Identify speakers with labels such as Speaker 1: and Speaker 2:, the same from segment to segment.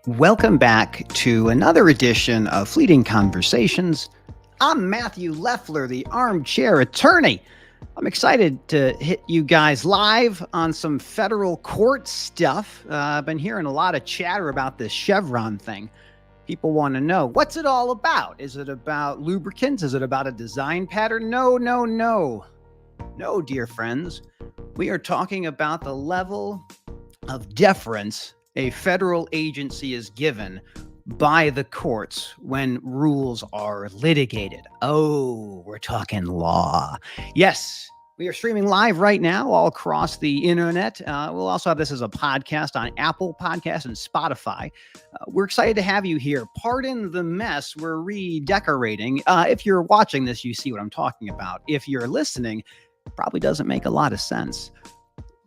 Speaker 1: Welcome back to another edition of Fleeting Conversations. I'm Matthew Leffler, the armchair attorney. I'm excited to hit you guys live on some federal court stuff. I've been hearing a lot of chatter about this Chevron thing. People want to know, what's it all about? Is it about lubricants? Is it about a design pattern? No, no, no. No, dear friends. We are talking about the level of deference a federal agency is given by the courts when rules are litigated. Oh, we're talking law. Yes, we are streaming live right now all across the internet. We'll also have this as a podcast on Apple Podcasts and Spotify. We're excited to have you here. Pardon the mess. We're redecorating. If you're watching this, you see what I'm talking about. If you're listening, it probably doesn't make a lot of sense.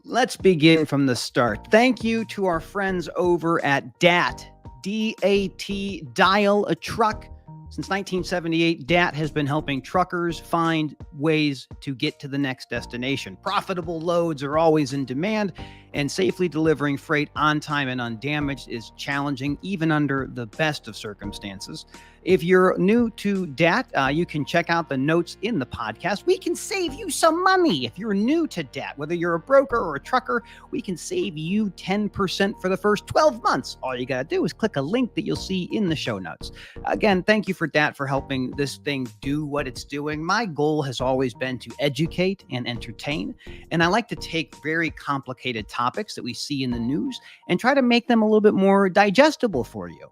Speaker 1: Let's begin from the start. Thank you to our friends over at DAT, D-A-T, Dial a Truck. Since 1978, DAT has been helping truckers find ways to get to the next destination. Profitable loads are always in demand, and safely delivering freight on time and undamaged is challenging, even under the best of circumstances. If you're new to DAT, you can check out the notes in the podcast. We can save you some money if you're new to DAT. Whether you're a broker or a trucker, we can save you 10% for the first 12 months. All you got to do is click a link that you'll see in the show notes. Again, thank you for DAT for helping this thing do what it's doing. My goal has always been to educate and entertain, and I like to take very complicated topics that we see in the news and try to make them a little bit more digestible for you.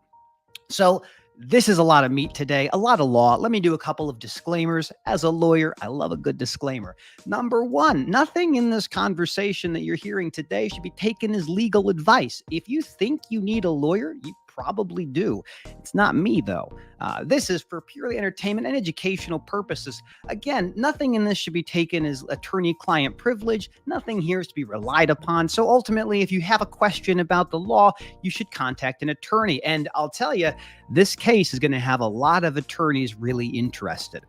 Speaker 1: So, this is a lot of meat today, a lot of law. Let me do a couple of disclaimers. As a lawyer, I love a good disclaimer. Number one, nothing in this conversation that you're hearing today should be taken as legal advice. If you think you need a lawyer, you probably do. It's not me, though. This is for purely entertainment and educational purposes. Again, nothing in this should be taken as attorney-client privilege. Nothing here is to be relied upon. So ultimately, if you have a question about the law, you should contact an attorney. And I'll tell you, this case is going to have a lot of attorneys really interested.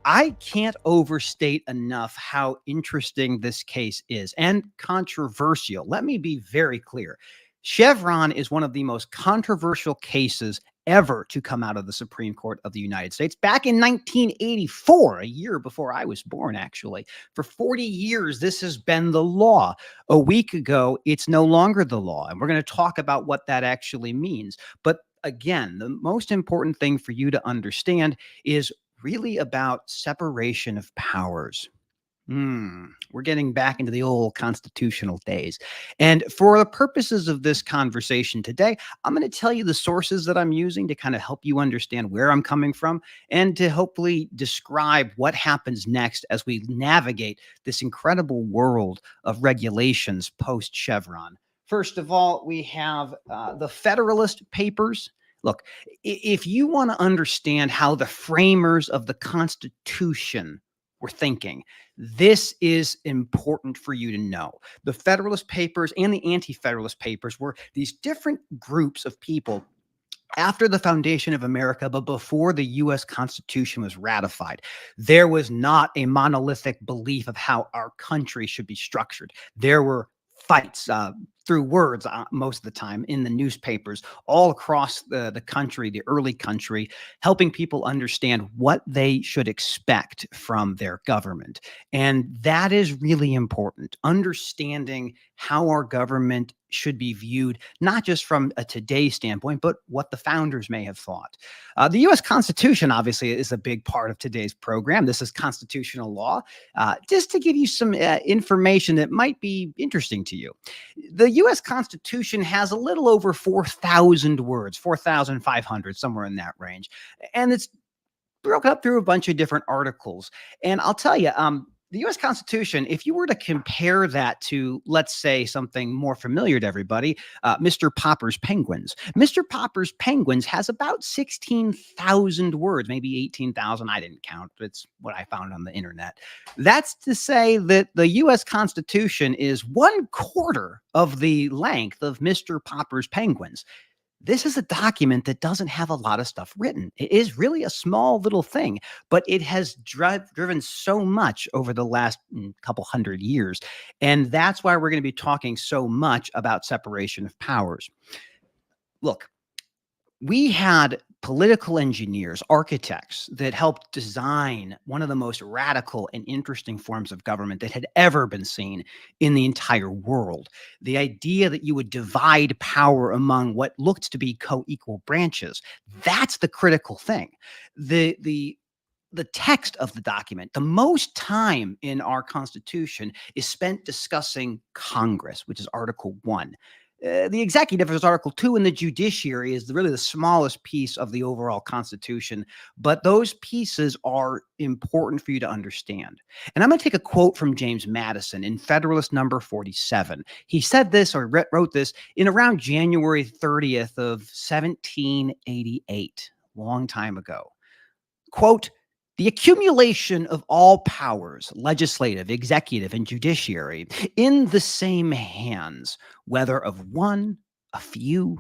Speaker 1: I can't overstate enough how interesting this case is and controversial. Let me be very clear. Chevron is one of the most controversial cases ever to come out of the Supreme Court of the United States. Back in 1984, a year before I was born, actually. For 40 years, this has been the law. A week ago, it's no longer the law. And we're going to talk about what that actually means. But again, the most important thing for you to understand is really about separation of powers. We're getting back into the old constitutional days. And for the purposes of this conversation today, I'm going to tell you the sources that I'm using to kind of help you understand where I'm coming from and to hopefully describe what happens next as we navigate this incredible world of regulations post Chevron. First of all, we have the Federalist Papers. Look, if you want to understand how the framers of the Constitution were thinking, this is important for you to know. The Federalist Papers and the Anti-Federalist Papers were these different groups of people after the foundation of America, but before the U.S. Constitution was ratified. There was not a monolithic belief of how our country should be structured. There were fights through words most of the time in the newspapers all across the country, the early country, helping people understand what they should expect from their government. And that is really important, understanding how our government should be viewed, not just from a today standpoint, but what the founders may have thought. The U.S. Constitution, obviously, is a big part of today's program. This is constitutional law. Just to give you some information that might be interesting to you. The U.S. Constitution has a little over 4,000 words, 4,500, somewhere in that range. And it's broken up through a bunch of different articles. And I'll tell you, the U.S. Constitution, if you were to compare that to, let's say, something more familiar to everybody, Mr. Popper's Penguins. Mr. Popper's Penguins has about 16,000 words, maybe 18,000. I didn't count, but it's what I found on the internet. That's to say that the U.S. Constitution is 1/4 of the length of Mr. Popper's Penguins. This is a document that doesn't have a lot of stuff written. It is really a small little thing, but it has driven so much over the last couple hundred years. And that's why we're going to be talking so much about separation of powers. Look, We had political engineers, architects that helped design one of the most radical and interesting forms of government that had ever been seen in the entire world. The idea that you would divide power among what looked to be co-equal branches, that's the critical thing. The text of the document, the most time in our Constitution is spent discussing Congress, which is Article 1. The executive is Article 2, and the judiciary is really the smallest piece of the overall Constitution. But those pieces are important for you to understand. And I'm going to take a quote from James Madison in Federalist number 47. He said this or wrote this in around January 30th of 1788, long time ago. Quote, the accumulation of all powers, legislative, executive, and judiciary, in the same hands, whether of one, a few,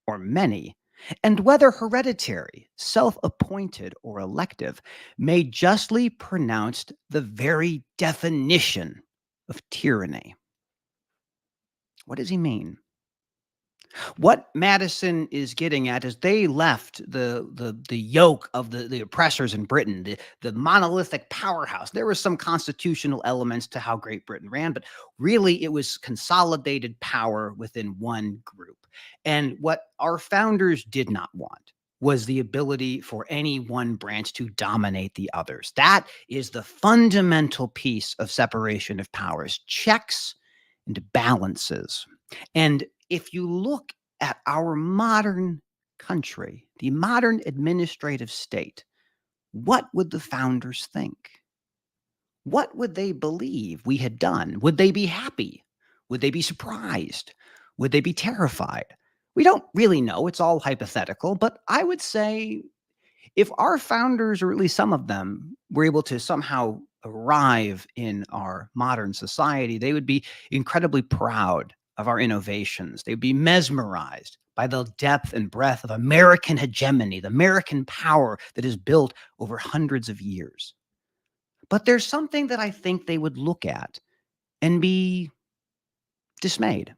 Speaker 1: or many, and whether hereditary, self-appointed, or elective, may justly pronounced the very definition of tyranny. What does he mean? What Madison is getting at is they left the yoke of the oppressors in Britain, the monolithic powerhouse. There were some constitutional elements to how Great Britain ran, but really it was consolidated power within one group. And what our founders did not want was the ability for any one branch to dominate the others. That is the fundamental piece of separation of powers, checks and balances. And if you look at our modern country, the modern administrative state, what would the founders think? What would they believe we had done? Would they be happy? Would they be surprised? Would they be terrified? We don't really know. It's all hypothetical, but I would say if our founders, or at least some of them, were able to somehow arrive in our modern society, they would be incredibly proud of our innovations. They'd be mesmerized by the depth and breadth of American hegemony, the American power that is built over hundreds of years. But there's something that I think they would look at and be dismayed.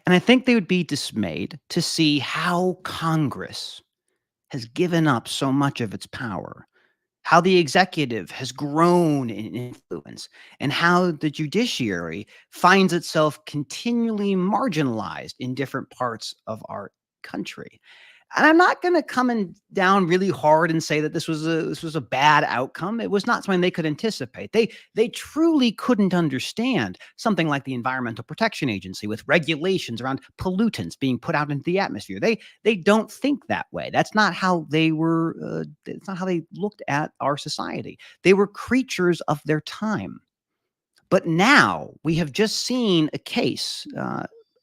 Speaker 1: And I think they would be dismayed to see how Congress has given up so much of its power, how the executive has grown in influence, and how the judiciary finds itself continually marginalized in different parts of our country. And I'm not going to come down really hard and say that this was a bad outcome. It was not something they could anticipate. They truly couldn't understand something like the Environmental Protection Agency with regulations around pollutants being put out into the atmosphere. They don't think that way. That's not how they were. It's not how they looked at our society. They were creatures of their time. But now we have just seen a case.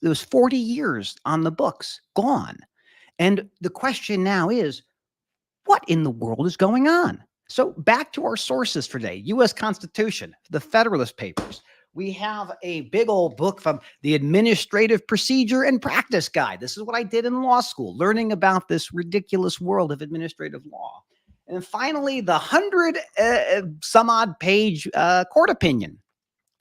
Speaker 1: It was 40 years on the books, gone. And the question now is, what in the world is going on? So back to our sources for today, U.S. Constitution, the Federalist Papers. We have a big old book from the Administrative Procedure and Practice Guide. This is what I did in law school, learning about this ridiculous world of administrative law. And finally, the 100 some odd page court opinion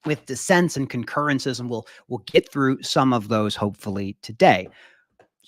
Speaker 1: with dissents and concurrences, and we'll get through some of those hopefully today.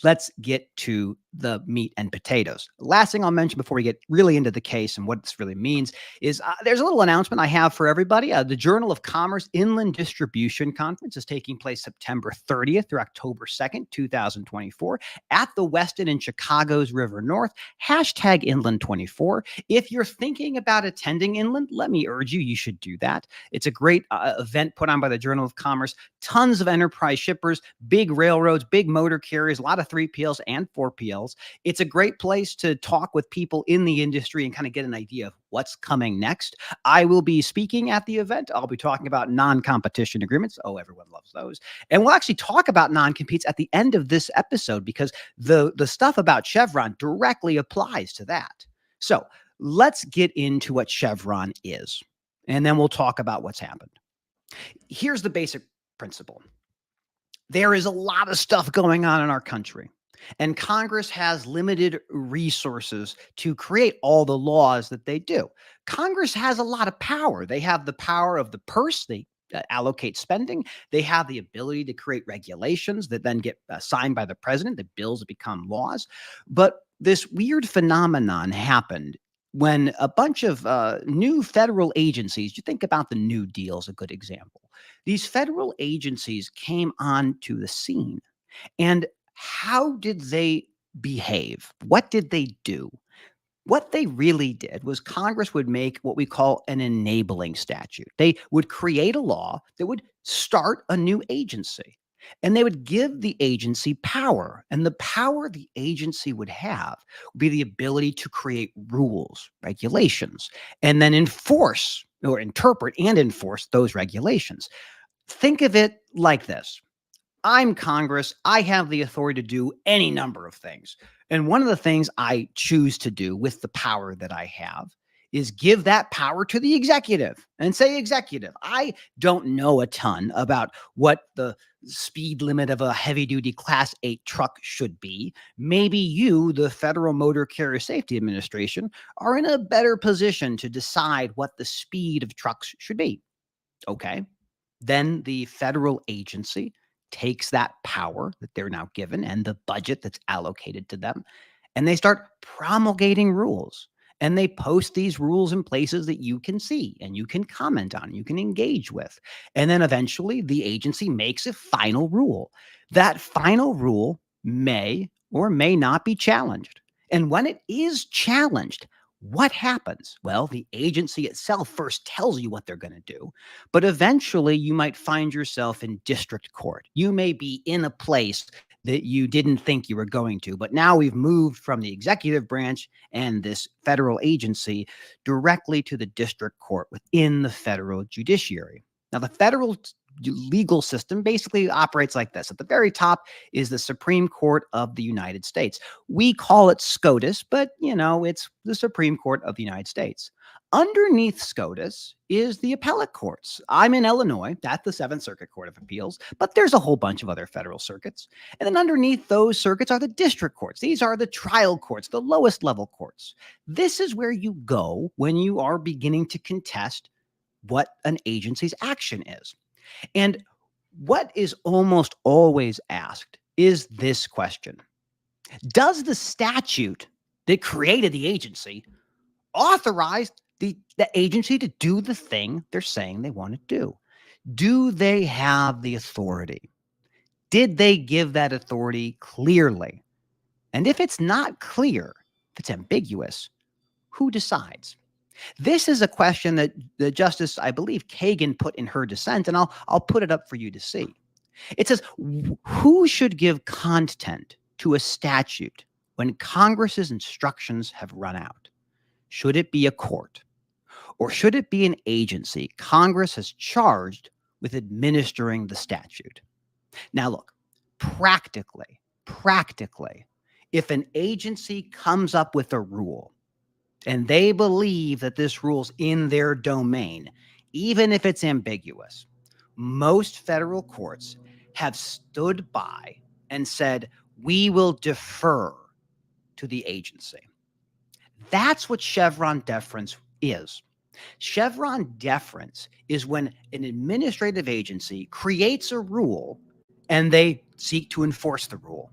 Speaker 1: Let's get to the meat and potatoes. Last thing I'll mention before we get really into the case and what this really means is there's a little announcement I have for everybody. The Journal of Commerce Inland Distribution Conference is taking place September 30th through October 2nd, 2024 at the Westin in Chicago's River North, hashtag Inland24. If you're thinking about attending Inland, let me urge you, you should do that. It's a great event put on by the Journal of Commerce. Tons of enterprise shippers, big railroads, big motor carriers, a lot of 3PLs and 4PLs. It's a great place to talk with people in the industry and kind of get an idea of what's coming next. I will be speaking at the event. I'll be talking about non-competition agreements. Oh, everyone loves those. And we'll actually talk about non-competes at the end of this episode because the stuff about Chevron directly applies to that. So let's get into what Chevron is, and then we'll talk about what's happened. Here's the basic principle. There is a lot of stuff going on in our country, and Congress has limited resources to create all the laws that they do. Congress has a lot of power. They have the power of the purse. They allocate spending. They have the ability to create regulations that then get signed by the president, the bills that become laws. But this weird phenomenon happened when a bunch of new federal agencies, you think about the New Deal is a good example. These federal agencies came onto the scene. And how did they behave? What did they do? What they really did was Congress would make what we call an enabling statute. They would create a law that would start a new agency, and they would give the agency power. And the power the agency would have would be the ability to create rules, regulations, and then enforce or interpret and enforce those regulations. Think of it like this. I'm Congress. I have the authority to do any number of things. And one of the things I choose to do with the power that I have is give that power to the executive and say, executive, I don't know a ton about what the speed limit of a heavy duty class 8 truck should be. Maybe you, the Federal Motor Carrier Safety Administration, are in a better position to decide what the speed of trucks should be. Okay. Then the federal agency takes that power that they're now given and the budget that's allocated to them, and they start promulgating rules. And they post these rules in places that you can see and you can comment on, you can engage with. And then eventually the agency makes a final rule. That final rule may or may not be challenged. And when it is challenged, what happens? Well, the agency itself first tells you what they're going to do, but eventually you might find yourself in district court. You may be in a place that you didn't think you were going to, but now we've moved from the executive branch and this federal agency directly to the district court within the federal judiciary. Now, the federal legal system basically operates like this. At the very top is the Supreme Court of the United States. We call it SCOTUS, but it's the Supreme Court of the United States. Underneath SCOTUS is the appellate courts. I'm in Illinois. That's the Seventh Circuit Court of Appeals, but there's a whole bunch of other federal circuits. And then underneath those circuits are the district courts. These are the trial courts, the lowest level courts. This is where you go when you are beginning to contest what an agency's action is. And what is almost always asked is this question: does the statute that created the agency authorize the agency to do the thing they're saying they want to do? Do they have the authority? Did they give that authority clearly? And if it's not clear, if it's ambiguous, who decides? This is a question that the Justice, I believe, Kagan put in her dissent, and I'll put it up for you to see. It says, who should give content to a statute when Congress's instructions have run out? Should it be a court? Or should it be an agency Congress has charged with administering the statute? Now, look, practically, if an agency comes up with a rule and they believe that this rule's in their domain, even if it's ambiguous, most federal courts have stood by and said, we will defer to the agency. That's what Chevron deference is. Chevron deference is when an administrative agency creates a rule and they seek to enforce the rule.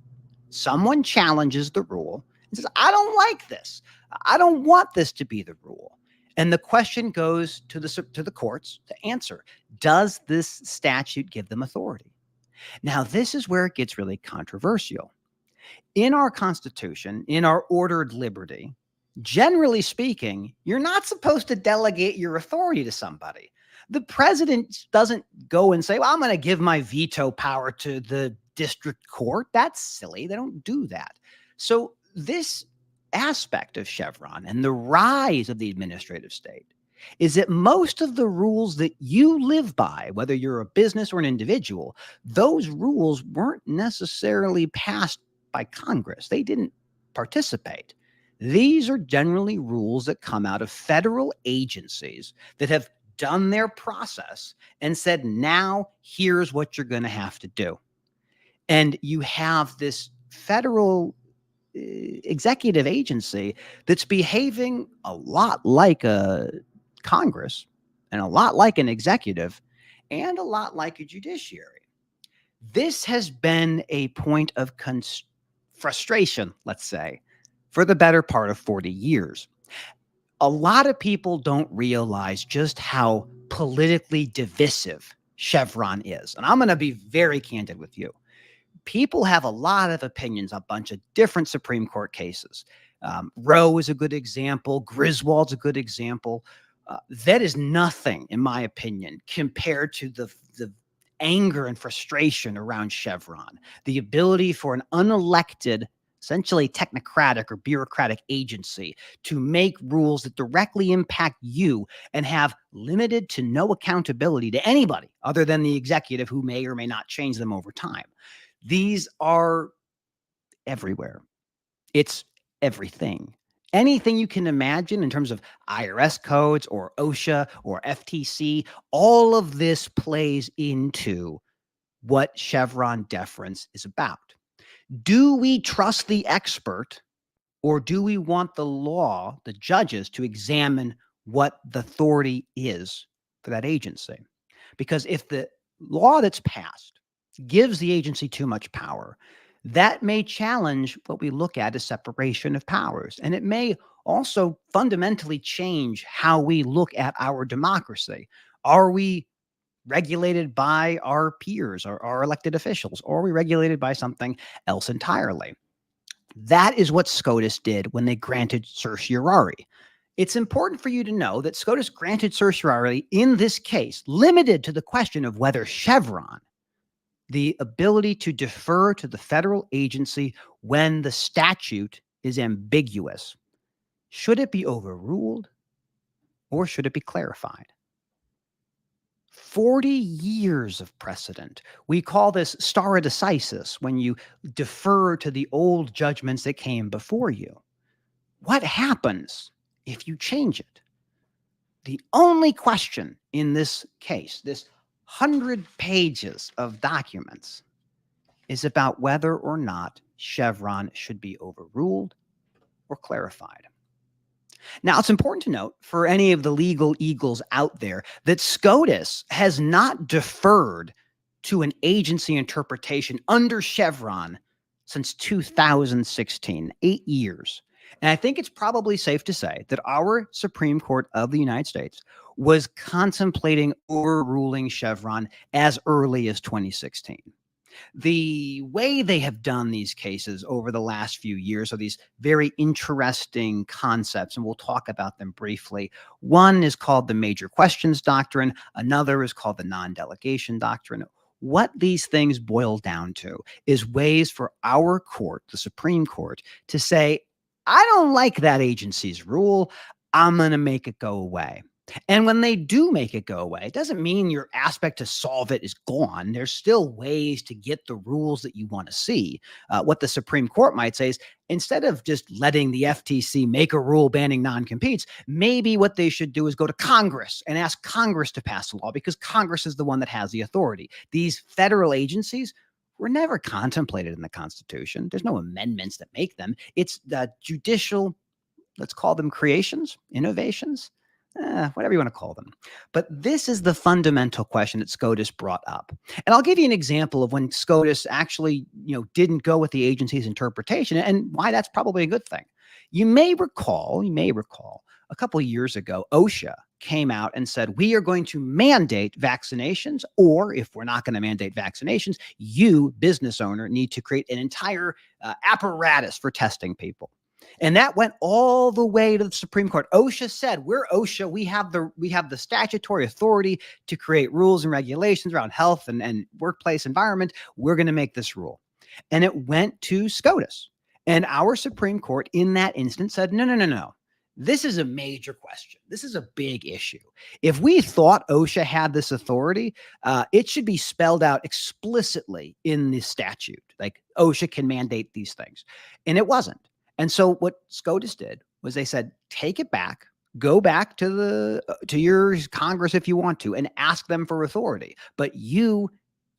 Speaker 1: Someone challenges the rule and says, I don't like this. I don't want this to be the rule. And the question goes to the courts to answer. Does this statute give them authority? Now, this is where it gets really controversial. In our Constitution, in our ordered liberty, generally speaking, you're not supposed to delegate your authority to somebody. The president doesn't go and say, well, I'm going to give my veto power to the district court. That's silly. They don't do that. So this aspect of Chevron and the rise of the administrative state is that most of the rules that you live by, whether you're a business or an individual, those rules weren't necessarily passed by Congress. They didn't participate. These are generally rules that come out of federal agencies that have done their process and said, now here's what you're going to have to do. And you have this federal executive agency that's behaving a lot like a Congress and a lot like an executive. and a lot like a judiciary. This has been a point of frustration, let's say, for the better part of 40 years. A lot of people don't realize just how politically divisive Chevron is. And I'm going to be very candid with you. People have a lot of opinions on a bunch of different Supreme Court cases. Roe is a good example. Griswold's a good example. That is nothing, in my opinion, compared to the anger and frustration around Chevron. The ability for an unelected, essentially technocratic or bureaucratic agency to make rules that directly impact you and have limited to no accountability to anybody other than the executive, who may or may not change them over time. These are everywhere. It's everything. Anything you can imagine in terms of IRS codes or OSHA or FTC, all of this plays into what Chevron deference is about. Do we trust the expert, or do we want the law, the judges, to examine what the authority is for that agency? Because if the law that's passed gives the agency too much power, that may challenge what we look at as separation of powers. And it may also fundamentally change how we look at our democracy. Are we regulated by our peers or our elected officials, or are we regulated by something else entirely? That is what SCOTUS did when they granted certiorari. It's important for you to know that SCOTUS granted certiorari in this case, limited to the question of whether Chevron, the ability to defer to the federal agency when the statute is ambiguous, should it be overruled or should it be clarified? 40 years of precedent. We call this stare decisis, when you defer to the old judgments that came before you. What happens if you change it? The only question in this case, this 100 pages of documents, is about whether or not Chevron should be overruled or clarified. Now, it's important to note for any of the legal eagles out there that SCOTUS has not deferred to an agency interpretation under Chevron since 2016, 8 years. And I think it's probably safe to say that our Supreme Court of the United States was contemplating overruling Chevron as early as 2016. The way they have done these cases over the last few years are these very interesting concepts, and we'll talk about them briefly. One is called the major questions doctrine. Another is called the non-delegation doctrine. What these things boil down to is ways for our court, the Supreme Court, to say, I don't like that agency's rule. I'm going to make it go away. And when they do make it go away, it doesn't mean your aspect to solve it is gone. There's still ways to get the rules that you want to see. What the Supreme Court might say is, instead of just letting the FTC make a rule banning non-competes, maybe what they should do is go to Congress and ask Congress to pass a law, because Congress is the one that has the authority. These federal agencies were never contemplated in the Constitution. There's no amendments that make them. It's the judicial, let's call them creations, innovations, whatever you want to call them. But this is the fundamental question that SCOTUS brought up. And I'll give you an example of when SCOTUS actually, didn't go with the agency's interpretation, and why that's probably a good thing. You may recall a couple of years ago, OSHA came out and said, we are going to mandate vaccinations, or if we're not going to mandate vaccinations, you, business owner, need to create an entire apparatus for testing people. And that went all the way to the Supreme Court. OSHA said, we're OSHA. We have the statutory authority to create rules and regulations around health and workplace environment. We're going to make this rule. And it went to SCOTUS. And our Supreme Court in that instance said, no. This is a major question. This is a big issue. If we thought OSHA had this authority, it should be spelled out explicitly in the statute. Like, OSHA can mandate these things. And it wasn't. And so what SCOTUS did was they said, take it back, go back to your Congress if you want to, and ask them for authority. But you,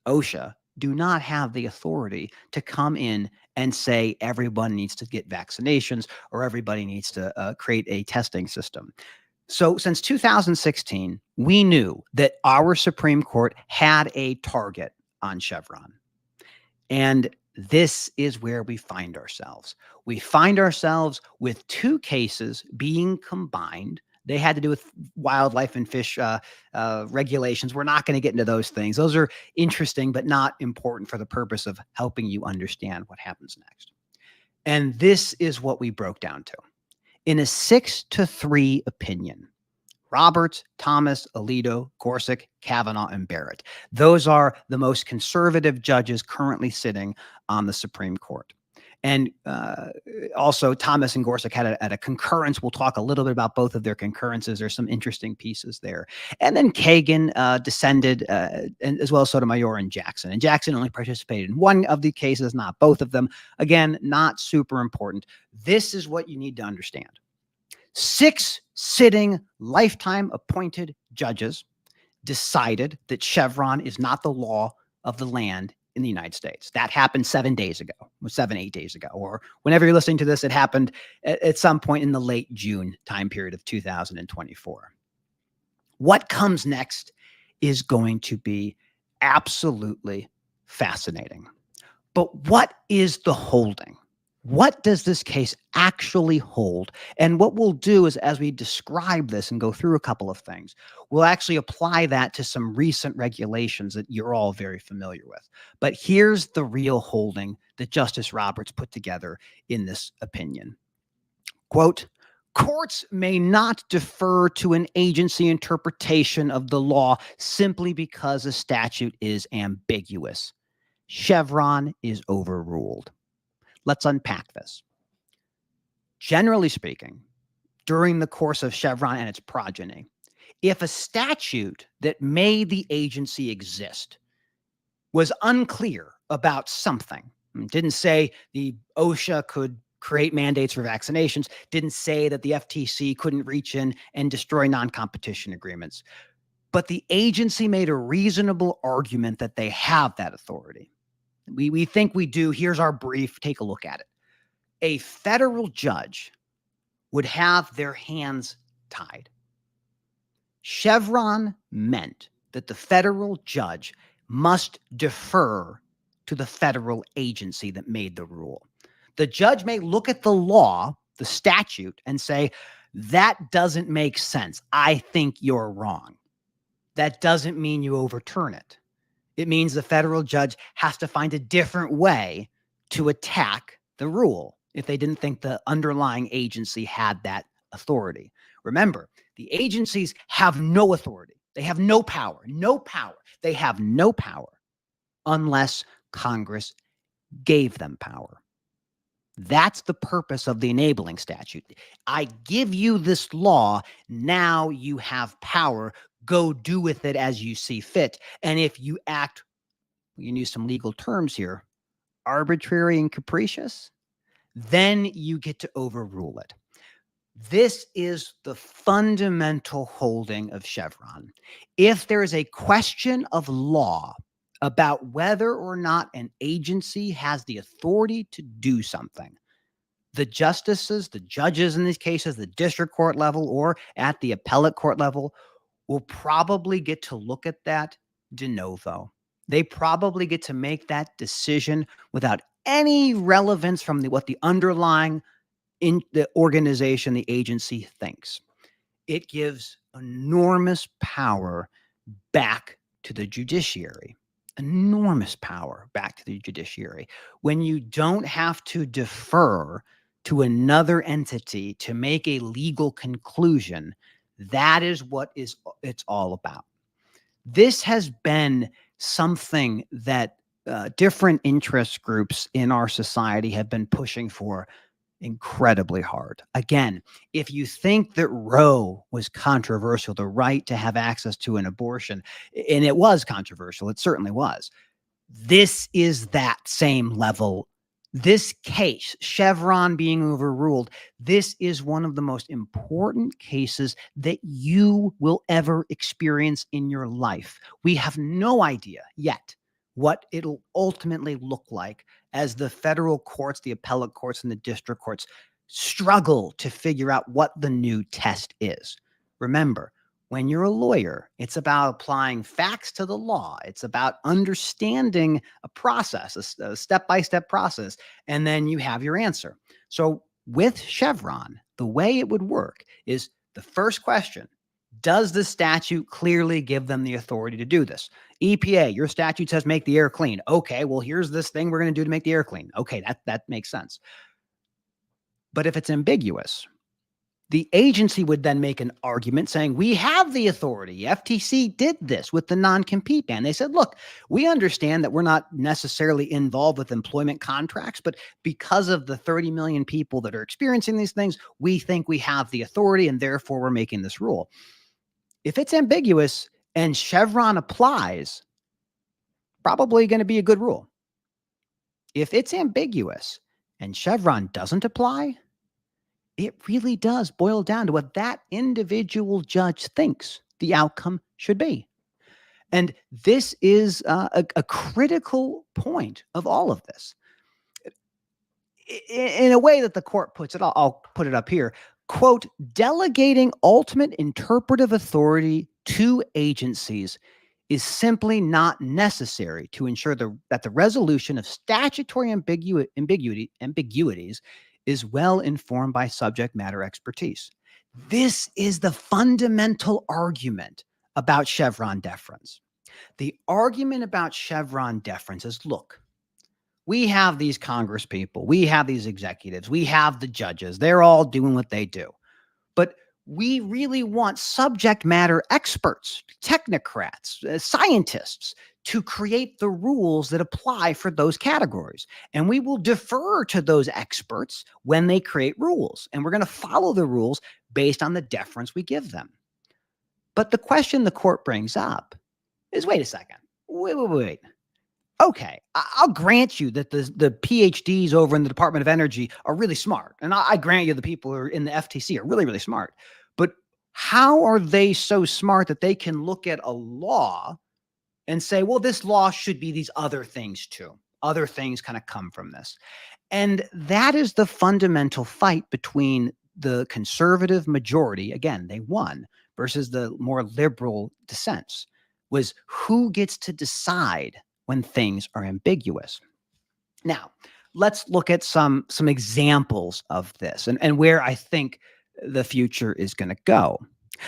Speaker 1: OSHA, do not have the authority to come in and say everyone needs to get vaccinations or everybody needs to create a testing system. So since 2016, we knew that our Supreme Court had a target on Chevron. And this is where we find ourselves. We find ourselves with two cases being combined. They had to do with wildlife and fish regulations. We're not going to get into those things. Those are interesting, but not important for the purpose of helping you understand what happens next. And this is what we broke down to. In a 6-3 opinion, Roberts, Thomas, Alito, Gorsuch, Kavanaugh, and Barrett. Those are the most conservative judges currently sitting on the Supreme Court. And also, Thomas and Gorsuch had a concurrence. We'll talk a little bit about both of their concurrences. There's some interesting pieces there. And then Kagan descended, and as well as Sotomayor and Jackson. And Jackson only participated in one of the cases, not both of them. Again, not super important. This is what you need to understand. 6 sitting, lifetime appointed judges decided that Chevron is not the law of the land in the United States. That happened 7 days ago, 8 days ago, or whenever you're listening to this, it happened at some point in the late June time period of 2024. What comes next is going to be absolutely fascinating. But what is the holding? What does this case actually hold? And what we'll do is, as we describe this and go through a couple of things, we'll actually apply that to some recent regulations that you're all very familiar with. But here's the real holding that Justice Roberts put together in this opinion. Quote, courts may not defer to an agency interpretation of the law simply because a statute is ambiguous. Chevron is overruled. Let's unpack this. Generally speaking, during the course of Chevron and its progeny, if a statute that made the agency exist was unclear about something, didn't say the OSHA could create mandates for vaccinations, didn't say that the FTC couldn't reach in and destroy non-competition agreements, but the agency made a reasonable argument that they have that authority. We think we do. Here's our brief. Take a look at it. A federal judge would have their hands tied. Chevron meant that the federal judge must defer to the federal agency that made the rule. The judge may look at the law, the statute, and say, that doesn't make sense. I think you're wrong. That doesn't mean you overturn it. It means the federal judge has to find a different way to attack the rule if they didn't think the underlying agency had that authority. Remember, the agencies have no authority. They have no power. They have no power unless Congress gave them power. That's the purpose of the enabling statute. I give you this law. Now you have power. Go do with it as you see fit. And if you act, we can use some legal terms here, arbitrary and capricious, then you get to overrule it. This is the fundamental holding of Chevron. If there is a question of law about whether or not an agency has the authority to do something, the justices, the judges in these cases, the district court level or at the appellate court level, will probably get to look at that de novo. They probably get to make that decision without any relevance from what the underlying in the organization, the agency thinks. It gives enormous power back to the judiciary. Enormous power back to the judiciary. When you don't have to defer to another entity to make a legal conclusion, that is what it's all about. This has been something that different interest groups in our society have been pushing for incredibly hard. Again, if you think that Roe was controversial, the right to have access to an abortion, and it was controversial, it certainly was. This is that same level. This case, Chevron being overruled, this is one of the most important cases that you will ever experience in your life. We have no idea yet what it'll ultimately look like as the federal courts, the appellate courts, and the district courts struggle to figure out what the new test is. Remember, when you're a lawyer, it's about applying facts to the law. It's about understanding a process, a step-by-step process, and then you have your answer. So with Chevron, the way it would work is the first question: does the statute clearly give them the authority to do this? EPA, your statute says make the air clean. Okay, well, here's this thing we're going to do to make the air clean. Okay, that makes sense. But if it's ambiguous, the agency would then make an argument saying, we have the authority. FTC did this with the non-compete ban. They said, look, we understand that we're not necessarily involved with employment contracts, but because of the 30 million people that are experiencing these things, we think we have the authority, and therefore we're making this rule. If it's ambiguous and Chevron applies, probably going to be a good rule. If it's ambiguous and Chevron doesn't apply, it really does boil down to what that individual judge thinks the outcome should be. And this is a critical point of all of this. In a way that the court puts it, I'll put it up here, quote, delegating ultimate interpretive authority to agencies is simply not necessary to ensure that the resolution of statutory ambiguities is well informed by subject matter expertise. This is the fundamental argument about Chevron deference. The argument about Chevron deference is, look, we have these Congress people, we have these executives, we have the judges, they're all doing what they do. But we really want subject matter experts, technocrats, scientists to create the rules that apply for those categories. And we will defer to those experts when they create rules. And we're going to follow the rules based on the deference we give them. But the question the court brings up is, wait a second, wait. Okay, I'll grant you that the PhDs over in the Department of Energy are really smart. And I grant you the people who are in the FTC are really, really smart. But how are they so smart that they can look at a law and say, well, this law should be these other things too? Other things kind of come from this. And that is the fundamental fight between the conservative majority, again, they won, versus the more liberal dissents, was who gets to decide when things are ambiguous. Now, let's look at some examples of this and where I think the future is going to go.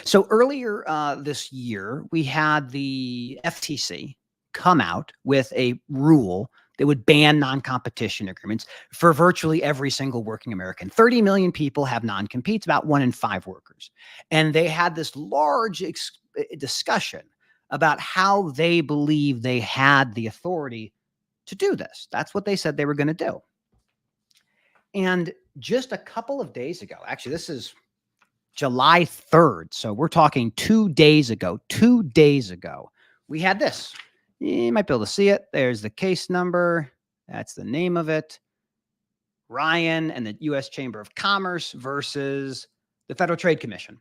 Speaker 1: So earlier this year, we had the FTC come out with a rule that would ban non-competition agreements for virtually every single working American. 30 million people have non-competes, about 1 in 5 workers. And they had this large discussion about how they believe they had the authority to do this. That's what they said they were going to do. And just a couple of days ago, actually, this is July 3rd. So we're talking 2 days ago, we had this. You might be able to see it. There's the case number. That's the name of it. Ryan and the U.S. Chamber of Commerce versus the Federal Trade Commission.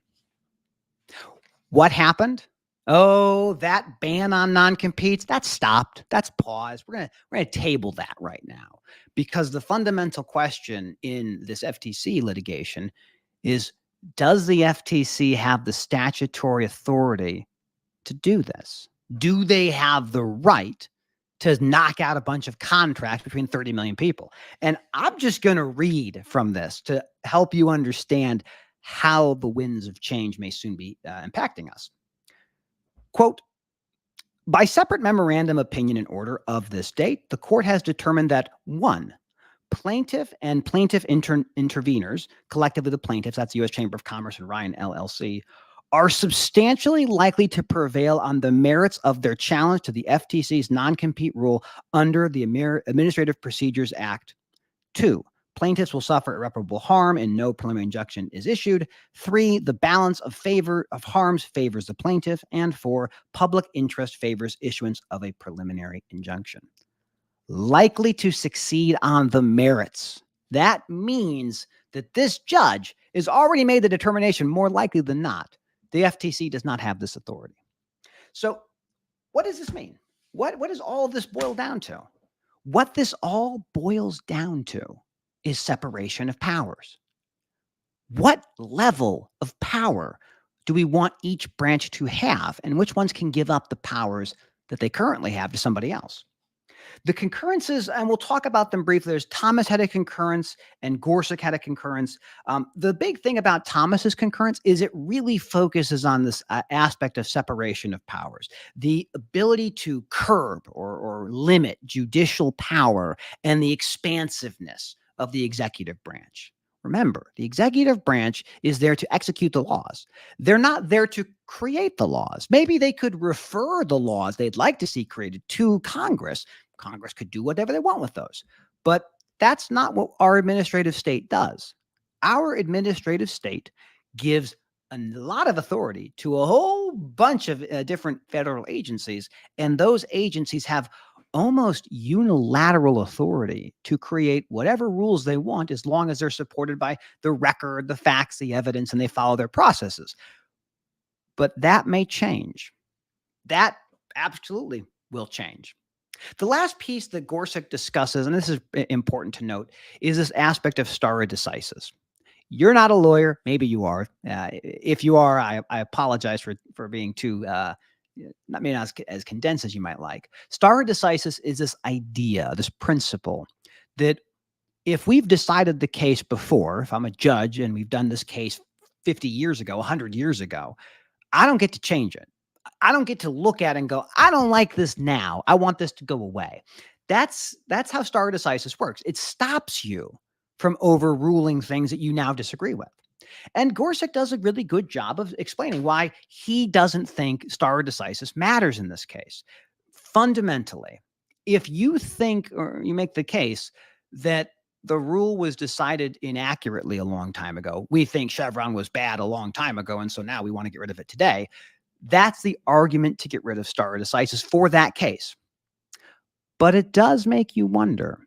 Speaker 1: What happened? Oh, that ban on non-competes, that's stopped. That's paused. We're gonna table that right now, because the fundamental question in this FTC litigation is, does the FTC have the statutory authority to do this? Do they have the right to knock out a bunch of contracts between 30 million people? And I'm just going to read from this to help you understand how the winds of change may soon be impacting us. Quote, by separate memorandum, opinion, and order of this date, the court has determined that 1, plaintiff and plaintiff interveners, collectively the plaintiffs, that's the U.S. Chamber of Commerce and Ryan LLC, are substantially likely to prevail on the merits of their challenge to the FTC's non-compete rule under the Administrative Procedures Act. 2, plaintiffs will suffer irreparable harm and no preliminary injunction is issued. 3, the balance of harms favors the plaintiff. And 4, public interest favors issuance of a preliminary injunction. Likely to succeed on the merits. That means that this judge has already made the determination, more likely than not, the FTC does not have this authority. So what does this mean? What does all of this boil down to? What this all boils down to is separation of powers. What level of power do we want each branch to have, and which ones can give up the powers that they currently have to somebody else? The concurrences, and we'll talk about them briefly. There's Thomas had a concurrence and Gorsuch had a concurrence. The big thing about Thomas's concurrence is it really focuses on this aspect of separation of powers, the ability to curb or limit judicial power and the expansiveness of the executive branch. Remember, the executive branch is there to execute the laws. They're not there to create the laws. Maybe they could refer the laws they'd like to see created to Congress. Congress could do whatever they want with those. But that's not what our administrative state does. Our administrative state gives a lot of authority to a whole bunch of different federal agencies, and those agencies have almost unilateral authority to create whatever rules they want as long as they're supported by the record, the facts, the evidence, and they follow their processes. But that may change. That absolutely will change. The last piece that Gorsuch discusses, and this is important to note, is this aspect of stare decisis. You're not a lawyer. Maybe you are. If you are, I apologize for being too maybe not as condensed as you might like. Stare decisis is this idea, this principle that if we've decided the case before, if I'm a judge and we've done this case 50 years ago, 100 years ago, I don't get to change it. I don't get to look at it and go, I don't like this now. I want this to go away. That's how stare decisis works. It stops you from overruling things that you now disagree with. And Gorsuch does a really good job of explaining why he doesn't think stare decisis matters in this case. Fundamentally, if you think or you make the case that the rule was decided inaccurately a long time ago, we think Chevron was bad a long time ago, and so now we want to get rid of it today. That's the argument to get rid of stare decisis for that case. But it does make you wonder.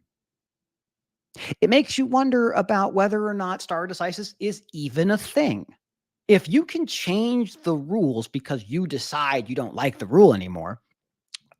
Speaker 1: It makes you wonder about whether or not stare decisis is even a thing. If you can change the rules because you decide you don't like the rule anymore,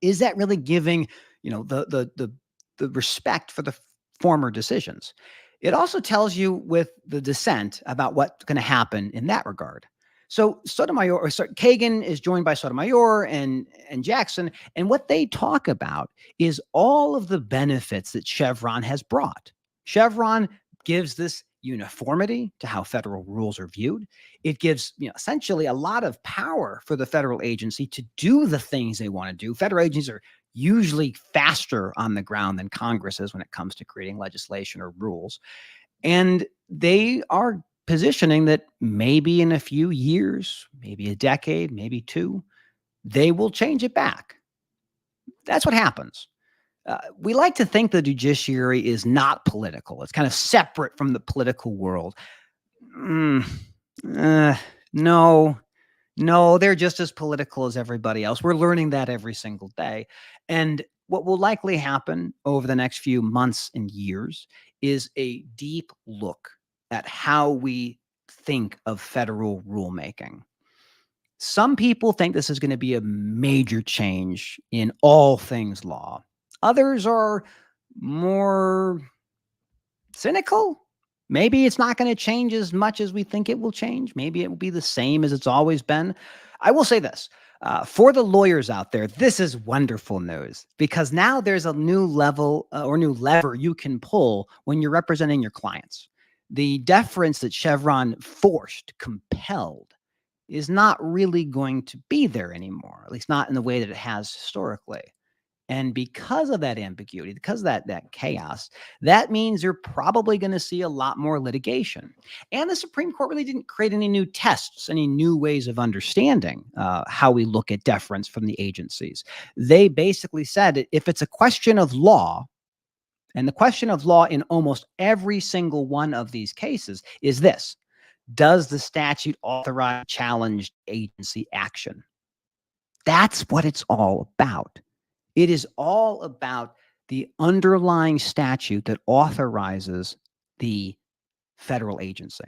Speaker 1: is that really giving, the respect for the former decisions? It also tells you with the dissent about what's going to happen in that regard. So Kagan is joined by Sotomayor and Jackson, and what they talk about is all of the benefits that Chevron has brought. Chevron gives this uniformity to how federal rules are viewed. It gives, essentially a lot of power for the federal agency to do the things they want to do. Federal agencies are usually faster on the ground than Congress is when it comes to creating legislation or rules. And they are positioning that maybe in a few years, maybe a decade, maybe two, they will change it back. That's what happens. We like to think the judiciary is not political. It's kind of separate from the political world. No, they're just as political as everybody else. We're learning that every single day. And what will likely happen over the next few months and years is a deep look at how we think of federal rulemaking. Some people think this is going to be a major change in all things law. Others are more cynical. Maybe it's not going to change as much as we think it will change. Maybe it will be the same as it's always been. I will say this. For the lawyers out there, this is wonderful news because now there's a new level or new lever you can pull when you're representing your clients. The deference that Chevron forced, compelled, is not really going to be there anymore, at least not in the way that it has historically. And because of that ambiguity, because of that chaos, that means you're probably going to see a lot more litigation. And the Supreme Court really didn't create any new tests, any new ways of understanding how we look at deference from the agencies. They basically said if it's a question of law, and the question of law in almost every single one of these cases is this: does the statute authorize challenged agency action? That's what it's all about. It is all about the underlying statute that authorizes the federal agency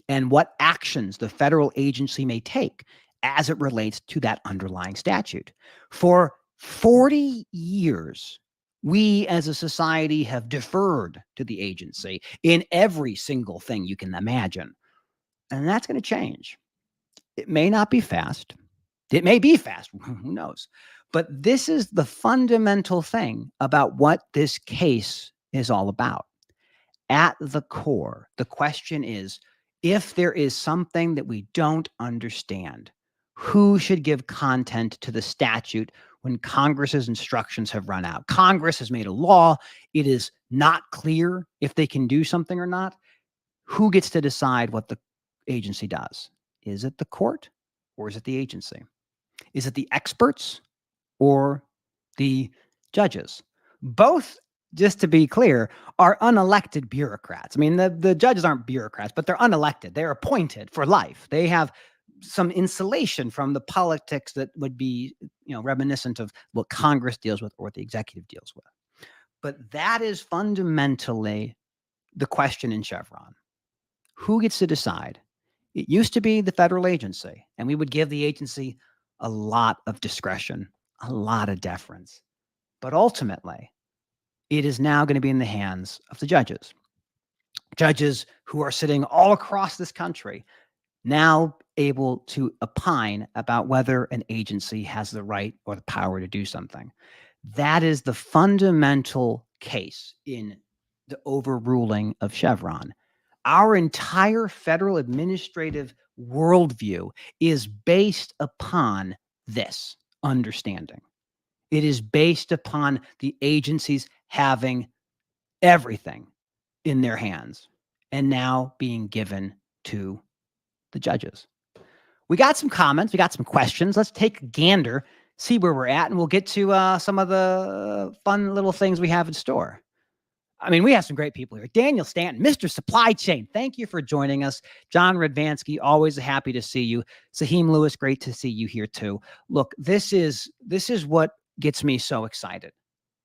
Speaker 1: and what actions the federal agency may take as it relates to that underlying statute. For 40 years, we as a society have deferred to the agency in every single thing you can imagine. And that's going to change. It may not be fast. It may be fast. Who knows? But this is the fundamental thing about what this case is all about. At the core, the question is, if there is something that we don't understand, who should give content to the statute when Congress's instructions have run out? Congress has made a law. It is not clear if they can do something or not. Who gets to decide what the agency does? Is it the court or is it the agency? Is it the experts or the judges? Both, just to be clear, are unelected bureaucrats. I mean, the judges aren't bureaucrats, but they're unelected. They're appointed for life. They have some insulation from the politics that would be, reminiscent of what Congress deals with or what the executive deals with. But that is fundamentally the question in Chevron. Who gets to decide? It used to be the federal agency, and we would give the agency a lot of discretion, a lot of deference. But ultimately, it is now going to be in the hands of the judges. Judges who are sitting all across this country, now able to opine about whether an agency has the right or the power to do something. That is the fundamental case in the overruling of Chevron. Our entire federal administrative worldview is based upon this understanding. It is based upon the agencies having everything in their hands and now being given to the judges. We got some comments. We got some questions. Let's take a gander, see where we're at, and we'll get to some of the fun little things we have in store. I mean, we have some great people here. Daniel Stanton, Mr. Supply Chain, thank you for joining us. John Radvansky, always happy to see you. Saheem Lewis, great to see you here too. Look, this is what gets me so excited,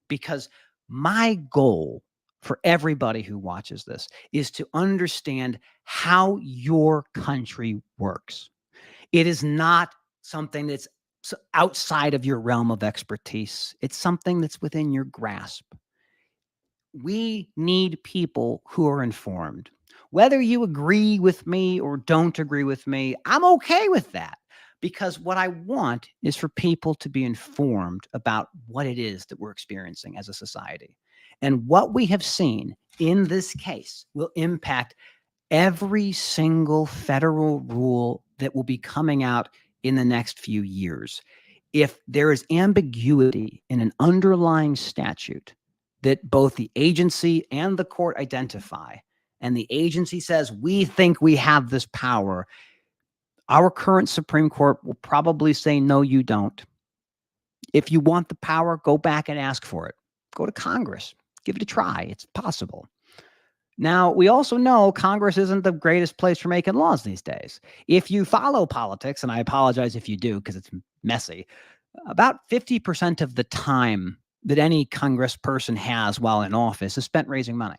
Speaker 1: because my goal for everybody who watches this is to understand how your country works. It is not something that's outside of your realm of expertise. It's something that's within your grasp. We need people who are informed. Whether you agree with me or don't agree with me, I'm okay with that, because what I want is for people to be informed about what it is that we're experiencing as a society. And what we have seen in this case will impact every single federal rule that will be coming out in the next few years. If there is ambiguity in an underlying statute that both the agency and the court identify, and the agency says, we think we have this power, our current Supreme Court will probably say, no, you don't. If you want the power, go back and ask for it. Go to Congress. Give it a try. It's possible. Now, we also know Congress isn't the greatest place for making laws these days. If you follow politics, and I apologize if you do because it's messy, about 50% of the time that any congressperson has while in office is spent raising money.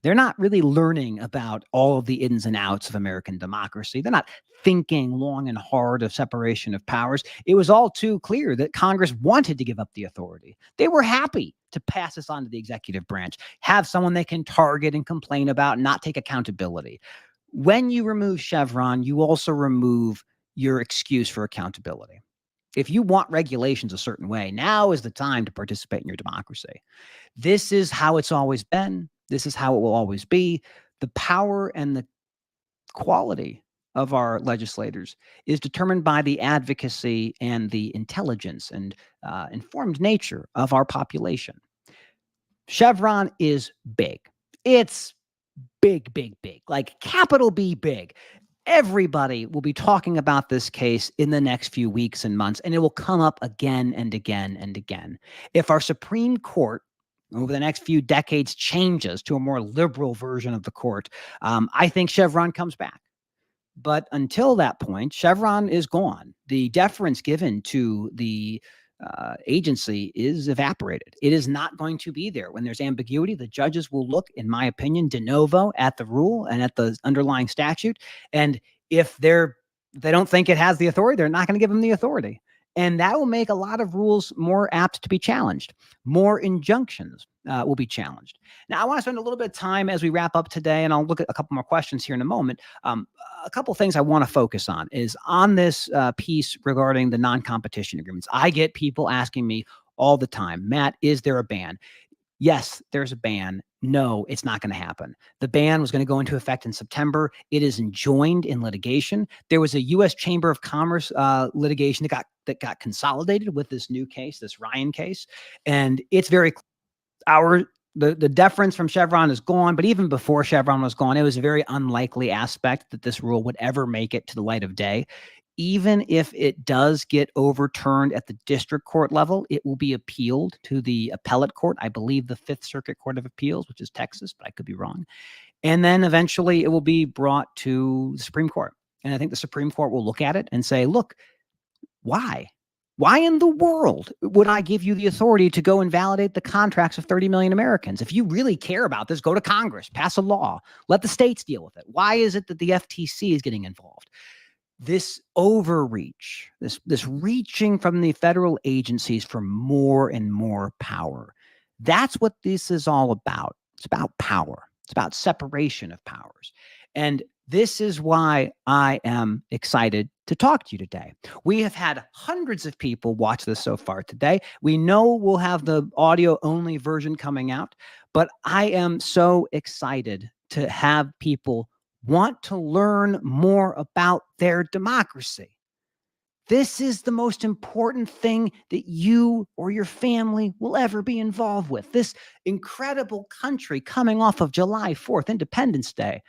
Speaker 1: They're not really learning about all of the ins and outs of American democracy. They're not thinking long and hard of separation of powers. It was all too clear that Congress wanted to give up the authority. They were happy to pass this on to the executive branch, have someone they can target and complain about, and not take accountability. When you remove Chevron, you also remove your excuse for accountability. If you want regulations a certain way, now is the time to participate in your democracy. This is how it's always been. This is how it will always be. The power and the quality of our legislators is determined by the advocacy and the intelligence and informed nature of our population. Chevron is big. It's big, big, big, like capital B big. Everybody will be talking about this case in the next few weeks and months, and it will come up again and again and again. If our Supreme Court over the next few decades changes to a more liberal version of the court, I think Chevron comes back. But until that point, Chevron is gone. The deference given to the agency is evaporated. It is not going to be there. When there's ambiguity, the judges will look, in my opinion, de novo at the rule and at the underlying statute. And if they don't think it has the authority, they're not going to give them the authority. And that will make a lot of rules more apt to be challenged. More injunctions will be challenged. Now, I want to spend a little bit of time as we wrap up today, and I'll look at a couple more questions here in a moment. A couple things I want to focus on is on this piece regarding the non-competition agreements. I get people asking me all the time, Matt, is there a ban? Yes, there's a ban. No, it's not going to happen. The ban was going to go into effect in September. It is enjoined in litigation. There was a U.S. Chamber of Commerce litigation that got consolidated with this new case, this Ryan case, and it's very the deference from Chevron is gone. But even before Chevron was gone, it was a very unlikely aspect that this rule would ever make it to the light of day. Even if it does get overturned at the district court level, it will be appealed to the appellate court. I believe the Fifth Circuit Court of Appeals, which is Texas, but I could be wrong. And then eventually it will be brought to the Supreme Court. And I think the Supreme Court will look at it and say, look, why? Why in the world would I give you the authority to go invalidate the contracts of 30 million Americans? If you really care about this, go to Congress, pass a law, let the states deal with it. Why is it that the FTC is getting involved? This overreach, this reaching from the federal agencies for more and more power. That's what this is all about. It's about power. It's about separation of powers. And this is why I am excited to talk to you today. We have had hundreds of people watch this so far today. We know we'll have the audio only version coming out, but I am so excited to have people want to learn more about their democracy. This is the most important thing that you or your family will ever be involved with. This incredible country coming off of July 4th, Independence Day,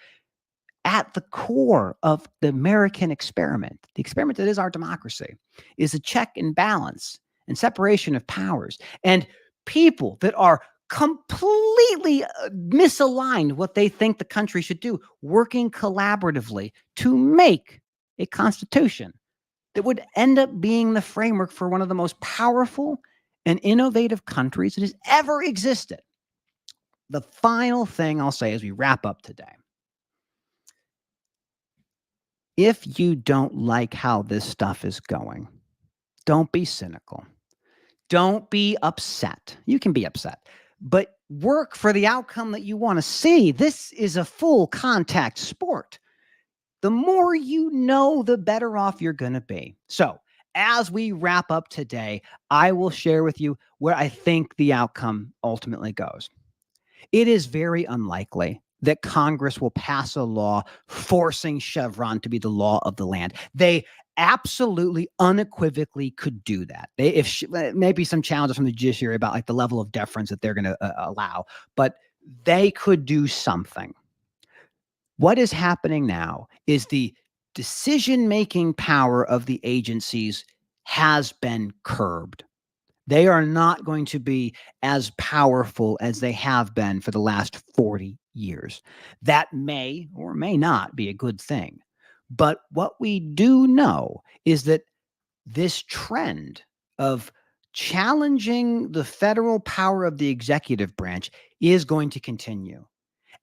Speaker 1: at the core of the American experiment, the experiment that is our democracy, is a check and balance and separation of powers. And people that are completely misaligned what they think the country should do, working collaboratively to make a constitution that would end up being the framework for one of the most powerful and innovative countries that has ever existed. The final thing I'll say as we wrap up today. If you don't like how this stuff is going, don't be cynical. Don't be upset. You can be upset, but work for the outcome that you want to see. This is a full contact sport. The more you know, the better off you're going to be. So as we wrap up today, I will share with you where I think the outcome ultimately goes. It is very unlikely that Congress will pass a law forcing Chevron to be the law of the land. They absolutely unequivocally could do that. If maybe some challenges from the judiciary about like the level of deference that they're going to allow, but they could do something. What is happening now is the decision-making power of the agencies has been curbed. They are not going to be as powerful as they have been for the last 40 years. That may or may not be a good thing. But what we do know is that this trend of challenging the federal power of the executive branch is going to continue.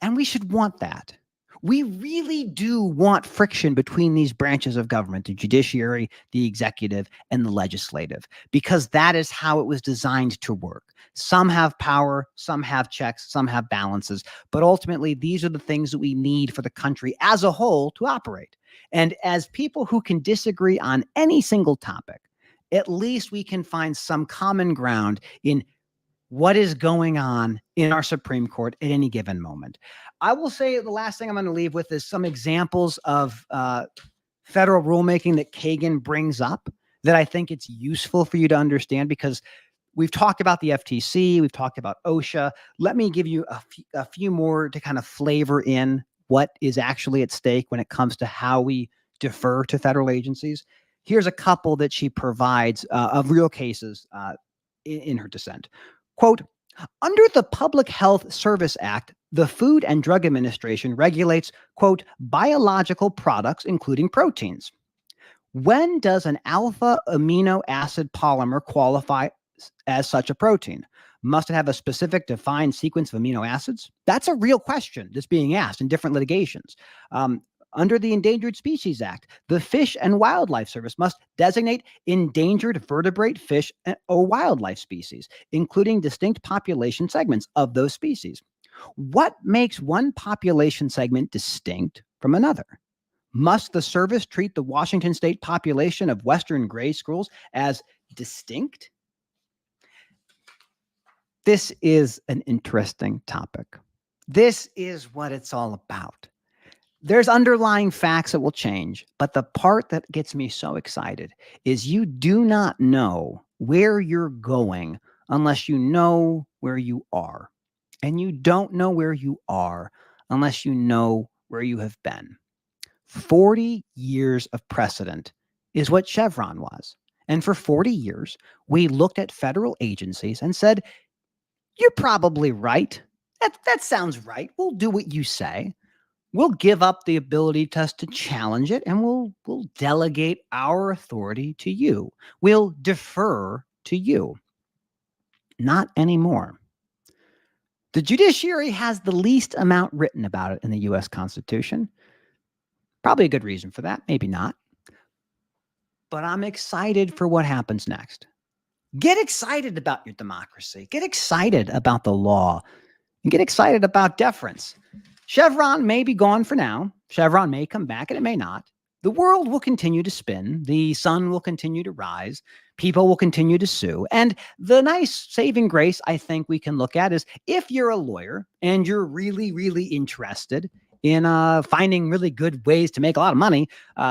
Speaker 1: And we should want that. We really do want friction between these branches of government, the judiciary, the executive, and the legislative, because that is how it was designed to work. Some have power, some have checks, some have balances, but ultimately these are the things that we need for the country as a whole to operate. And as people who can disagree on any single topic, at least we can find some common ground in what is going on in our Supreme Court at any given moment. I will say the last thing I'm going to leave with is some examples of federal rulemaking that Kagan brings up that I think it's useful for you to understand, because we've talked about the FTC, we've talked about OSHA. Let me give you a few more to kind of flavor in what is actually at stake when it comes to how we defer to federal agencies. Here's a couple that she provides of real cases in her dissent. Quote, under the Public Health Service Act, the Food and Drug Administration regulates, quote, biological products, including proteins. When does an alpha amino acid polymer qualify as such a protein? Must it have a specific defined sequence of amino acids? That's a real question that's being asked in different litigations. Under the Endangered Species Act, the Fish and Wildlife Service must designate endangered vertebrate fish or wildlife species, including distinct population segments of those species. What makes one population segment distinct from another? Must the service treat the Washington state population of western gray squirrels as distinct? This is an interesting topic. This is what it's all about. There's underlying facts that will change, but the part that gets me so excited is you do not know where you're going unless you know where you are. And you don't know where you are unless you know where you have been. 40 years of precedent is what Chevron was. And for 40 years, we looked at federal agencies and said, you're probably right. That sounds right. We'll do what you say. We'll give up the ability to us to challenge it, and we'll delegate our authority to you. We'll defer to you. Not anymore. The judiciary has the least amount written about it in the U.S. Constitution. Probably a good reason for that, maybe not. But I'm excited for what happens next. Get excited about your democracy. Get excited about the law. And get excited about deference. Chevron may be gone for now. Chevron may come back, and it may not. The world will continue to spin. The sun will continue to rise. People will continue to sue. And the nice saving grace I think we can look at is if you're a lawyer and you're really, really interested in finding really good ways to make a lot of money,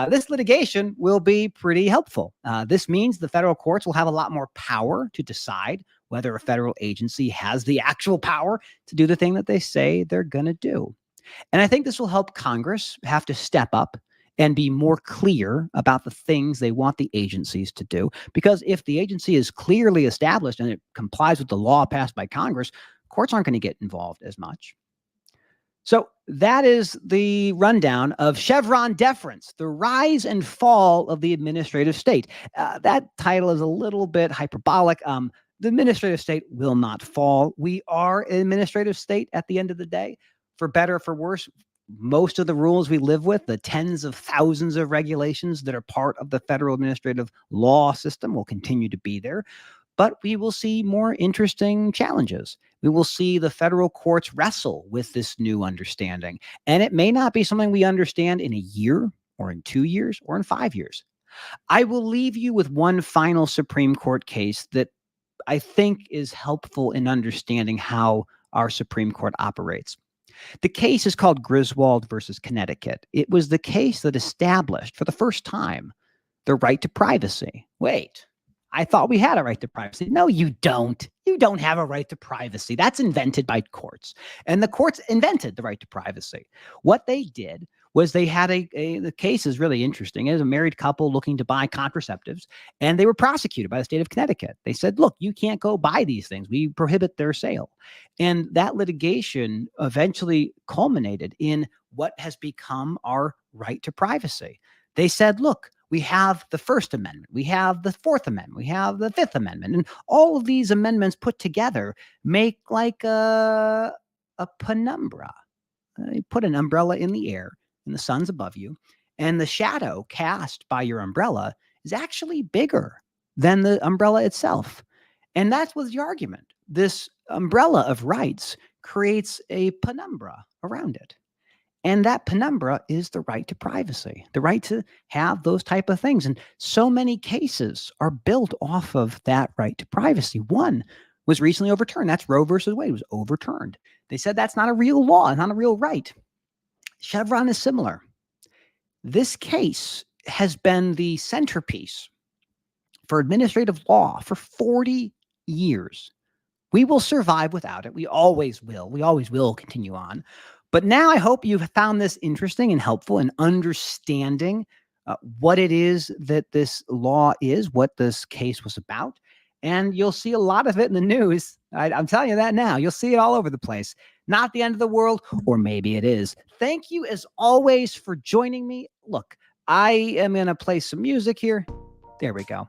Speaker 1: this litigation will be pretty helpful. This means the federal courts will have a lot more power to decide whether a federal agency has the actual power to do the thing that they say they're going to do. And I think this will help Congress have to step up and be more clear about the things they want the agencies to do. Because if the agency is clearly established and it complies with the law passed by Congress, courts aren't going to get involved as much. So that is the rundown of Chevron Deference, the rise and fall of the administrative state. That title is a little bit hyperbolic. The administrative state will not fall. We are an administrative state at the end of the day. For better or for worse, most of the rules we live with, the tens of thousands of regulations that are part of the federal administrative law system will continue to be there. But we will see more interesting challenges. We will see the federal courts wrestle with this new understanding. And it may not be something we understand in a year or in 2 years or in 5 years. I will leave you with one final Supreme Court case that I think is helpful in understanding how our Supreme Court operates. The case is called Griswold versus Connecticut. It was the case that established for the first time the right to privacy. Wait, I thought we had a right to privacy. No, you don't. You don't have a right to privacy. That's invented by courts. And the courts invented the right to privacy. What they did was they had the case is really interesting. It was a married couple looking to buy contraceptives, and they were prosecuted by the state of Connecticut. They said, look, you can't go buy these things. We prohibit their sale. And that litigation eventually culminated in what has become our right to privacy. They said, look, we have the First Amendment, we have the Fourth Amendment, we have the Fifth Amendment, and all of these amendments put together make like a penumbra. You put an umbrella in the air, and the sun's above you, and the shadow cast by your umbrella is actually bigger than the umbrella itself. And that was the argument. This umbrella of rights creates a penumbra around it. And that penumbra is the right to privacy, the right to have those type of things. And so many cases are built off of that right to privacy. One was recently overturned. That's Roe versus Wade. It was overturned. They said that's not a real law, not a real right. Chevron is similar. This case has been the centerpiece for administrative law for 40 years. We will survive without it. We always will. We always will continue on. But now I hope you've found this interesting and helpful in understanding what it is that this law is, what this case was about. And you'll see a lot of it in the news. I'm telling you that now. You'll see it all over the place. Not the end of the world, or maybe it is. Thank you, as always, for joining me. Look, I am going to play some music here. There we go.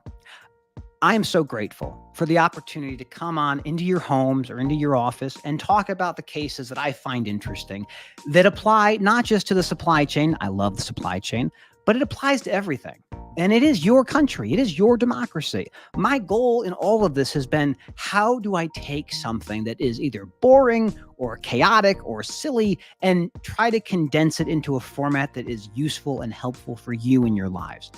Speaker 1: I am so grateful for the opportunity to come on into your homes or into your office and talk about the cases that I find interesting that apply not just to the supply chain. I love the supply chain, but it applies to everything. And it is your country. It is your democracy. My goal in all of this has been, how do I take something that is either boring or chaotic or silly and try to condense it into a format that is useful and helpful for you in your lives?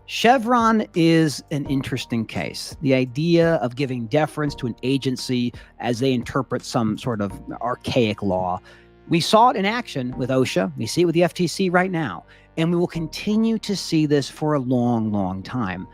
Speaker 1: Chevron is an interesting case. The idea of giving deference to an agency as they interpret some sort of archaic law. We saw it in action with OSHA. We see it with the FTC right now. And we will continue to see this for a long, long time.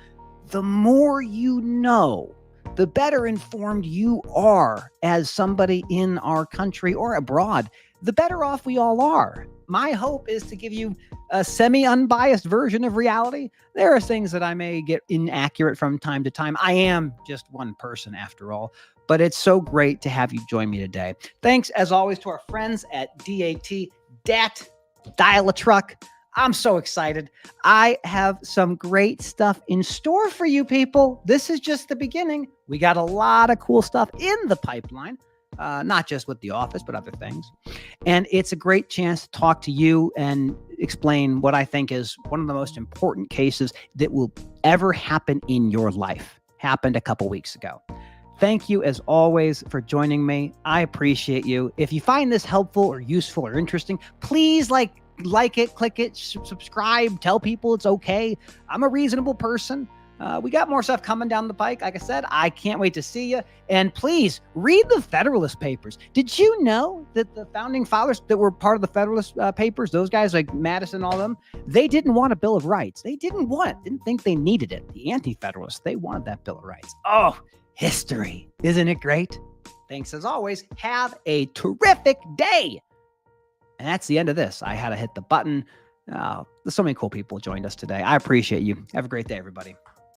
Speaker 1: The more you know, the better informed you are as somebody in our country or abroad, the better off we all are. My hope is to give you a semi-unbiased version of reality. There are things that I may get inaccurate from time to time. I am just one person after all, but it's so great to have you join me today. Thanks, as always, to our friends at DAT, Dial a Truck. I'm so excited. I have some great stuff in store for you people. This is just the beginning. We got a lot of cool stuff in the pipeline. Not just with the office, but other things. And it's a great chance to talk to you and explain what I think is one of the most important cases that will ever happen in your life. Happened a couple weeks ago. Thank you, as always, for joining me. I appreciate you. If you find this helpful or useful or interesting, please like it, click it, subscribe, tell people it's okay. I'm a reasonable person. We got more stuff coming down the pike. Like I said, I can't wait to see you. And please read the Federalist Papers. Did you know that the founding fathers that were part of the Federalist Papers, those guys like Madison, all of them, they didn't want a Bill of Rights. They didn't want it. Didn't think they needed it. The Anti-Federalists, they wanted that Bill of Rights. Oh, history. Isn't it great? Thanks as always. Have a terrific day. And that's the end of this. I had to hit the button. So many cool people joined us today. I appreciate you. Have a great day, everybody.